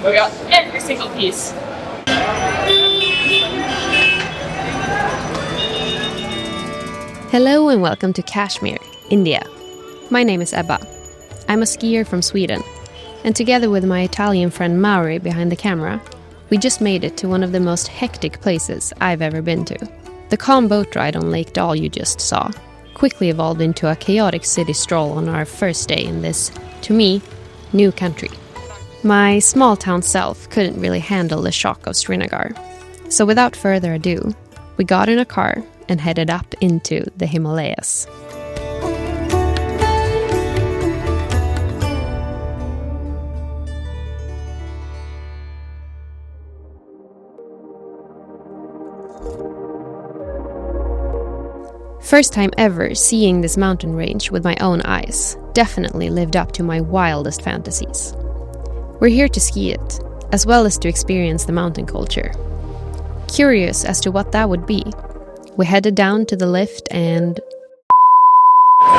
We got every single piece. Hello and welcome to Kashmir, India. My name is Ebba. I'm a skier from Sweden, and together with my Italian friend Mauri behind the camera, we just made it to one of the most hectic places I've ever been to. The calm boat ride on Lake Dal you just saw quickly evolved into a chaotic city stroll on our first day in this, to me, new country. My small town self couldn't really handle the shock of Srinagar, so without further ado, we got in a car and headed up into the Himalayas. First time ever seeing this mountain range with my own eyes definitely lived up to my wildest fantasies. We're here to ski it, as well as to experience the mountain culture. Curious as to what that would be, we headed down to the lift and... Oh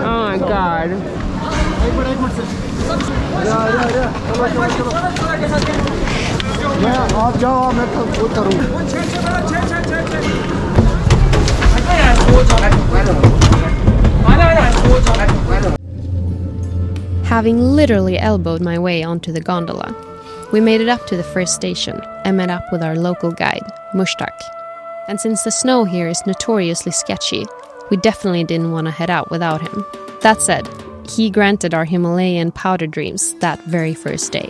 my god. Having literally elbowed my way onto the gondola, we made it up to the first station and met up with our local guide, Mushtaq. And since the snow here is notoriously sketchy, we definitely didn't want to head out without him. That said, he granted our Himalayan powder dreams that very first day.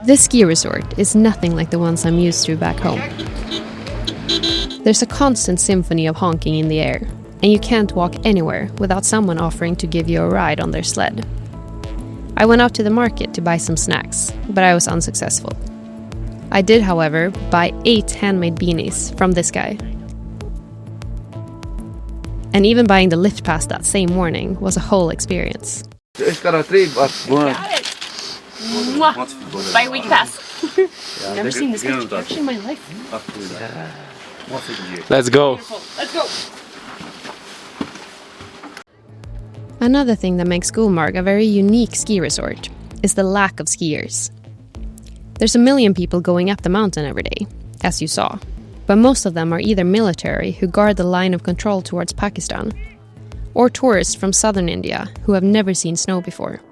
This ski resort is nothing like the ones I'm used to back home. There's a constant symphony of honking in the air, and you can't walk anywhere without someone offering to give you a ride on their sled. I went out to the market to buy some snacks, but I was unsuccessful. I did, however, buy 8 handmade beanies from this guy. And even buying the lift pass that same morning was a whole experience. Got it! Mwah. By week pass. I've never seen this picture in my life. Let's go. Beautiful. Let's go. Another thing that makes Gulmarg a very unique ski resort is the lack of skiers. There's a million people going up the mountain every day, as you saw, but most of them are either military who guard the line of control towards Pakistan, or tourists from southern India who have never seen snow before.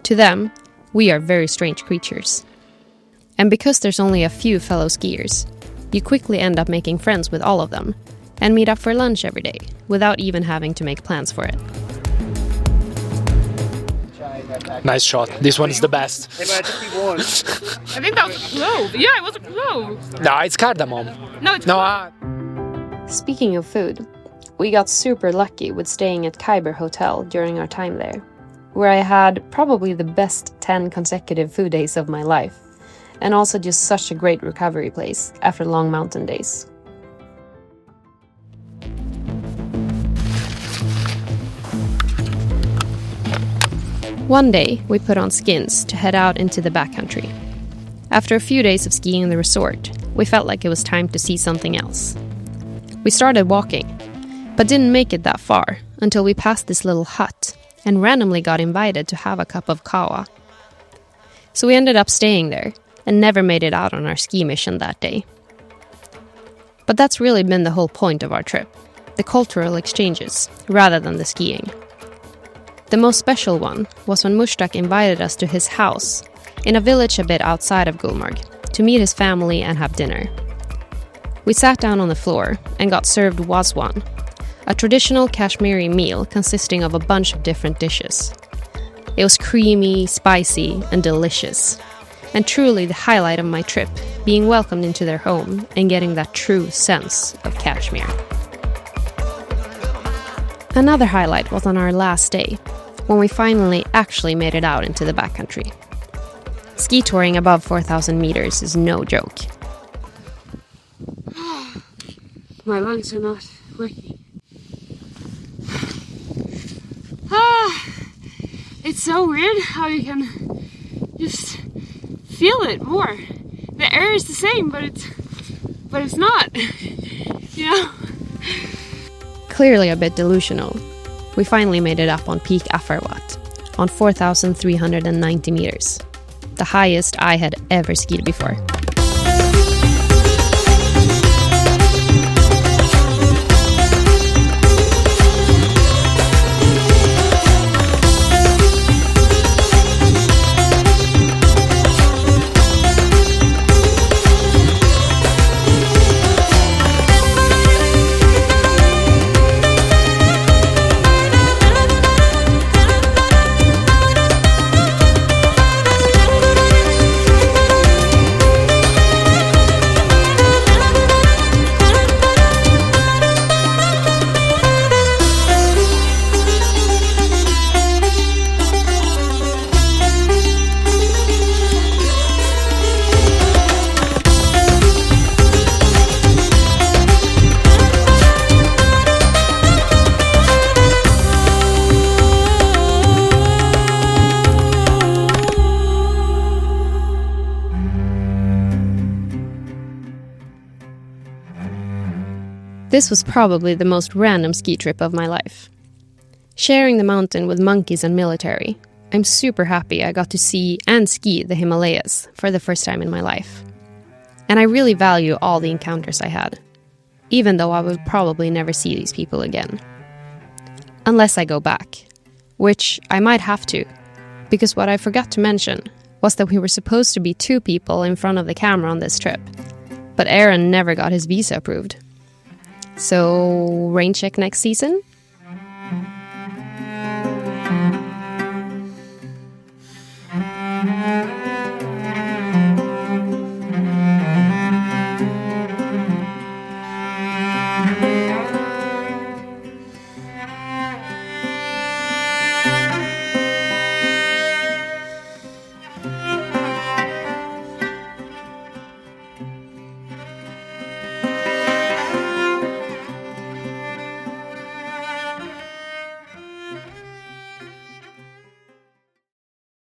To them, we are very strange creatures. And because there's only a few fellow skiers, you quickly end up making friends with all of them and meet up for lunch every day without even having to make plans for it. Nice shot. This one is the best. I think that was clove. Yeah, it was a clove. No, it's cardamom. No, it's clove. Speaking of food, we got super lucky with staying at Khyber Hotel during our time there, where I had probably the best 10 consecutive food days of my life, and also just such a great recovery place after long mountain days. One day, we put on skins to head out into the backcountry. After a few days of skiing in the resort, we felt like it was time to see something else. We started walking, but didn't make it that far until we passed this little hut and randomly got invited to have a cup of kawa. So we ended up staying there and never made it out on our ski mission that day. But that's really been the whole point of our trip, the cultural exchanges, rather than the skiing. The most special one was when Mushtaq invited us to his house in a village a bit outside of Gulmarg to meet his family and have dinner. We sat down on the floor and got served waswan, a traditional Kashmiri meal consisting of a bunch of different dishes. It was creamy, spicy, and delicious, and truly the highlight of my trip, being welcomed into their home and getting that true sense of Kashmir. Another highlight was on our last day, when we finally actually made it out into the backcountry. Ski touring above 4,000 meters is no joke. My lungs are not working. It's so weird how you can just feel it more. The air is the same, but it's not. You know? Clearly a bit delusional. We finally made it up on Peak Afarwat, on 4,390 meters, the highest I had ever skied before. This was probably the most random ski trip of my life. Sharing the mountain with monkeys and military, I'm super happy I got to see and ski the Himalayas for the first time in my life. And I really value all the encounters I had, even though I will probably never see these people again. Unless I go back, which I might have to, because what I forgot to mention was that we were supposed to be 2 people in front of the camera on this trip, but Aaron never got his visa approved. So, rain check next season?